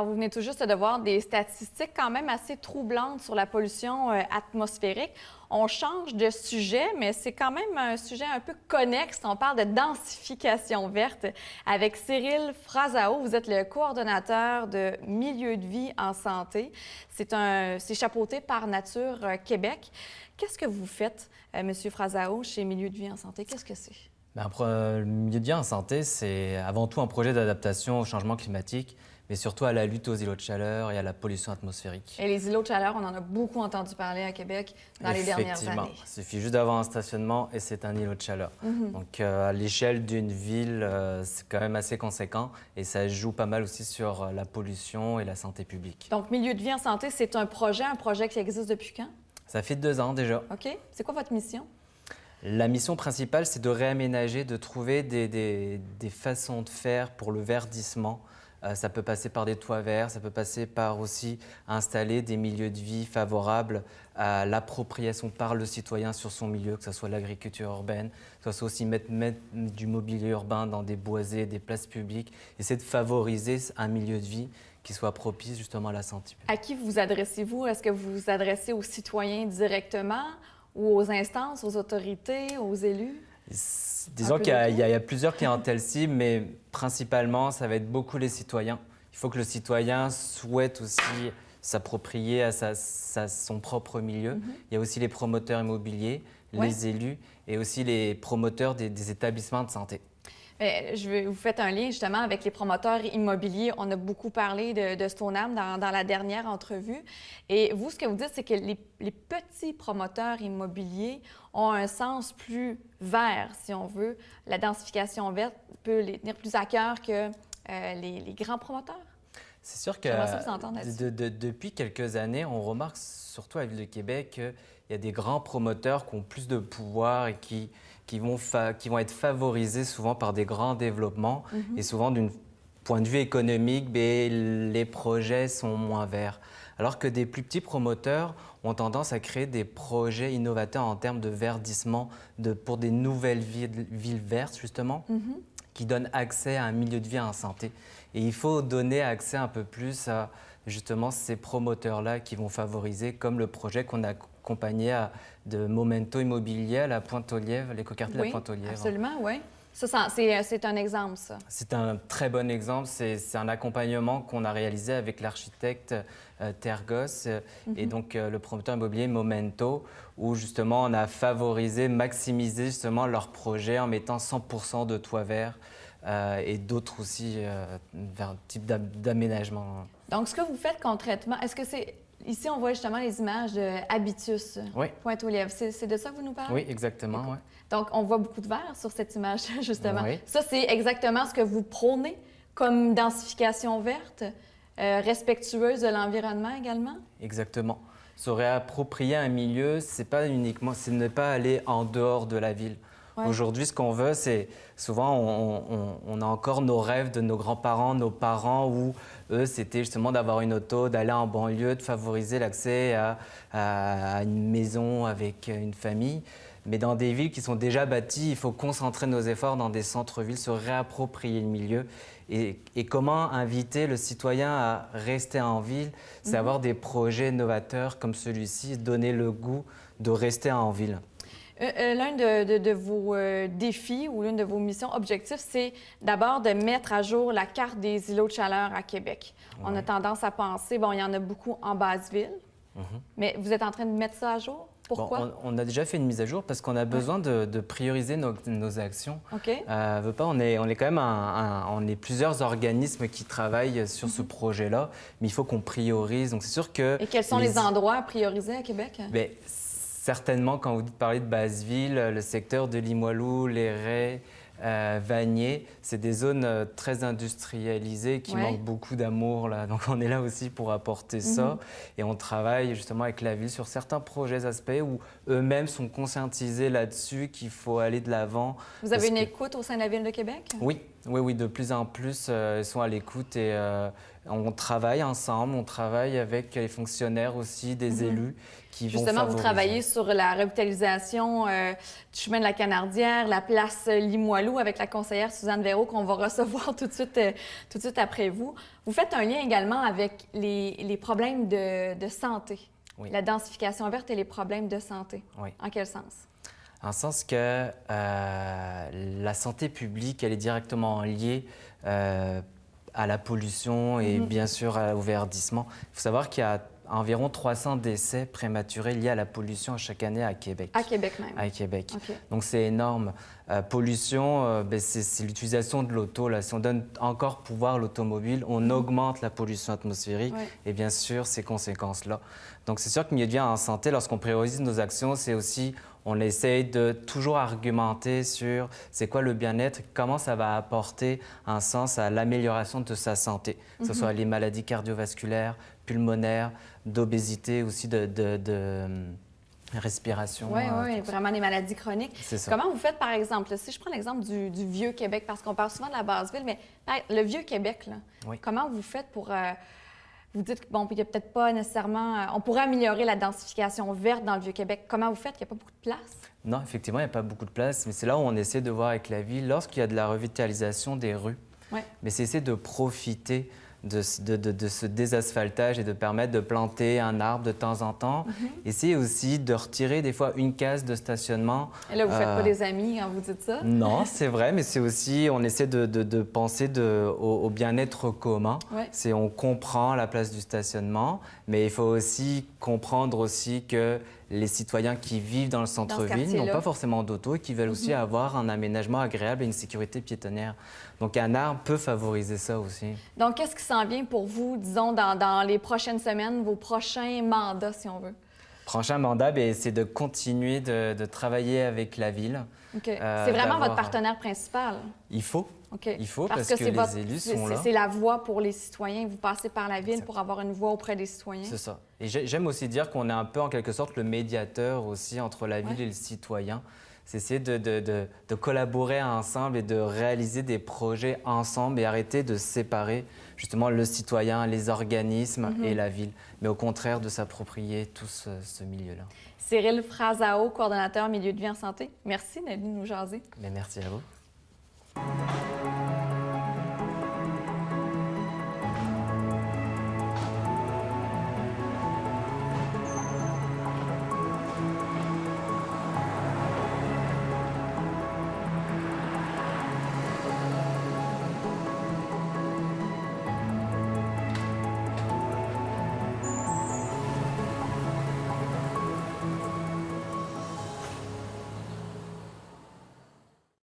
Alors, vous venez tout juste de voir des statistiques quand même assez troublantes sur la pollution atmosphérique. On change de sujet, mais c'est quand même un sujet un peu connexe. On parle de densification verte avec Cyril Frazao. Vous êtes le coordonnateur de Milieu de vie en santé. C'est chapeauté par Nature Québec. Qu'est-ce que vous faites, M. Frazao, chez Milieu de vie en santé? Qu'est-ce que c'est? Le Milieu de vie en santé, c'est avant tout un projet d'adaptation au changement climatique, mais surtout à la lutte aux îlots de chaleur et à la pollution atmosphérique. Et les îlots de chaleur, on en a beaucoup entendu parler à Québec dans les dernières années. Il suffit juste d'avoir un stationnement et c'est un îlot de chaleur. Donc à l'échelle d'une ville, c'est quand même assez conséquent et ça joue pas mal aussi sur la pollution et la santé publique. Donc Milieu de vie en santé, c'est un projet qui existe depuis quand? Ça fait 2 ans déjà. OK. C'est quoi votre mission? La mission principale, c'est de réaménager, de trouver des façons de faire pour le verdissement. Ça peut passer par des toits verts, ça peut passer par aussi installer des milieux de vie favorables à l'appropriation par le citoyen sur son milieu, que ce soit l'agriculture urbaine, que ce soit aussi mettre du mobilier urbain dans des boisés, des places publiques, essayer de favoriser un milieu de vie qui soit propice justement à la santé publique. À qui vous adressez-vous? Est-ce que vous vous adressez aux citoyens directement ou aux instances, aux autorités, aux élus? Disons qu'il y a plusieurs clientèles cibles, mais principalement, ça va être beaucoup les citoyens. Il faut que le citoyen souhaite aussi s'approprier à son propre milieu. Il y a aussi les promoteurs immobiliers, les élus et aussi les promoteurs des établissements de santé. Vous faites un lien justement avec les promoteurs immobiliers. On a beaucoup parlé de Stoneham dans la dernière entrevue. Et vous, ce que vous dites, c'est que les petits promoteurs immobiliers ont un sens plus vert, si on veut. La densification verte peut les tenir plus à cœur que les grands promoteurs. C'est sûr que depuis quelques années, on remarque surtout à la Ville de Québec qu'il y a des grands promoteurs qui ont plus de pouvoir et qui vont être favorisés souvent par des grands développements et souvent d'un point de vue économique, les projets sont moins verts. Alors que des plus petits promoteurs ont tendance à créer des projets innovateurs en termes de verdissement pour des nouvelles villes vertes justement, qui donnent accès à un milieu de vie en santé. Et il faut donner accès un peu plus à justement ces promoteurs-là qui vont favoriser, comme le projet qu'on a accompagné de Momento Immobilier à la Pointe-aux-Lièvres, l'écoquartier de la Pointe-aux-Lièvres. Absolument, oui. Ça, c'est un exemple, ça. C'est un très bon exemple. C'est un accompagnement qu'on a réalisé avec l'architecte Tergos et donc le promoteur immobilier Momento, où justement on a favorisé, maximisé justement leur projet en mettant 100% de toits verts et d'autres aussi types d'aménagement. Donc, ce que vous faites concrètement, est-ce que c'est... Ici, on voit justement les images de Habitus, Pointe-aux-Lièvres. C'est de ça que vous nous parlez? Oui, exactement. Oui. Donc, on voit beaucoup de verre sur cette image, justement. Oui. Ça, c'est exactement ce que vous prônez comme densification verte, respectueuse de l'environnement également? Exactement. Se réapproprier un milieu, c'est ne pas aller en dehors de la ville. Ouais. Aujourd'hui, ce qu'on veut, c'est souvent, on a encore nos rêves de nos grands-parents, nos parents, où eux, c'était justement d'avoir une auto, d'aller en banlieue, de favoriser l'accès à une maison avec une famille. Mais dans des villes qui sont déjà bâties, il faut concentrer nos efforts dans des centres-villes, se réapproprier le milieu. Et comment inviter le citoyen à rester en ville, c'est avoir des projets novateurs comme celui-ci, donner le goût de rester en ville. L'un de vos défis ou l'une de vos missions objectifs, c'est d'abord de mettre à jour la carte des îlots de chaleur à Québec. Ouais. On a tendance à penser, bon, il y en a beaucoup en basse-ville, mais vous êtes en train de mettre ça à jour? Pourquoi? Bon, on a déjà fait une mise à jour parce qu'on a besoin de prioriser nos actions. Okay. On est quand même on est plusieurs organismes qui travaillent sur ce projet-là, mais il faut qu'on priorise. Donc c'est sûr que... Et quels sont les endroits à prioriser à Québec? Bien, certainement, quand vous parlez de Basse-Ville, le secteur de Limoilou, Les Raies, Vanier, c'est des zones très industrialisées qui manquent beaucoup d'amour, là. Donc on est là aussi pour apporter ça. Et on travaille justement avec la ville sur certains projets, aspects où eux-mêmes sont conscientisés là-dessus, qu'il faut aller de l'avant. Vous avez une écoute au sein de la Ville de Québec? Oui. Oui, oui, de plus en plus, ils sont à l'écoute et on travaille ensemble, on travaille avec les fonctionnaires aussi, des élus qui vont Justement, favoriser. vous travaillez sur la revitalisation du chemin de la Canardière, la place Limoilou avec la conseillère Suzanne Véro qu'on va recevoir tout de suite après vous. Vous faites un lien également avec les problèmes de santé, la densification verte et les problèmes de santé. Oui. En quel sens? En sens que la santé publique, elle est directement liée à la pollution et bien sûr au verdissement. Il faut savoir qu'il y a environ 300 décès prématurés liés à la pollution chaque année à Québec. À Québec même? À Québec. Okay. Donc c'est énorme. Pollution, c'est l'utilisation de l'auto. Si on donne encore pouvoir à l'automobile, on augmente la pollution atmosphérique et bien sûr ces conséquences-là. Donc c'est sûr que milieu de vie en santé, lorsqu'on priorise nos actions, c'est aussi on essaye de toujours argumenter sur c'est quoi le bien-être, comment ça va apporter un sens à l'amélioration de sa santé, que ce soit les maladies cardiovasculaires, pulmonaires, d'obésité, aussi de respiration. Oui, vraiment des maladies chroniques. C'est ça. Comment vous faites, par exemple, si je prends l'exemple du Vieux-Québec, parce qu'on parle souvent de la Basse-Ville, mais le Vieux-Québec, comment vous faites pour... Vous dites qu'il n'y a peut-être pas nécessairement... on pourrait améliorer la densification verte dans le Vieux-Québec. Comment vous faites? Il n'y a pas beaucoup de place? Non, effectivement, il n'y a pas beaucoup de place, mais c'est là où on essaie de voir avec la ville, lorsqu'il y a de la revitalisation des rues, mais c'est essayer de profiter de ce désasphaltage et de permettre de planter un arbre de temps en temps. Essayer aussi de retirer des fois une case de stationnement. Et là, vous ne faites pas des amis quand vous dites ça? Non, c'est vrai, mais c'est aussi, on essaie de penser au bien-être commun. C'est on comprend la place du stationnement, mais il faut aussi comprendre aussi que les citoyens qui vivent dans le centre-ville n'ont pas forcément d'auto et qui veulent aussi avoir un aménagement agréable et une sécurité piétonnière. Donc, un arbre peut favoriser ça aussi. Donc, qu'est-ce qui s'en vient pour vous, disons, dans les prochaines semaines, vos prochains mandats, si on veut? Prochain mandat, c'est de continuer de travailler avec la ville. C'est vraiment votre partenaire principal? Il faut. Il faut parce que les élus sont là. C'est la voix pour les citoyens. Vous passez par la ville pour avoir une voix auprès des citoyens. C'est ça. Et j'aime aussi dire qu'on est un peu, en quelque sorte, le médiateur aussi entre la ville et le citoyen. C'est essayer de collaborer ensemble et de réaliser des projets ensemble et arrêter de séparer justement le citoyen, les organismes et la ville, mais au contraire de s'approprier tout ce milieu-là. Cyril Frazao, coordonnateur milieu de vie en santé. Merci d'être venu nous jaser. Mais merci à vous.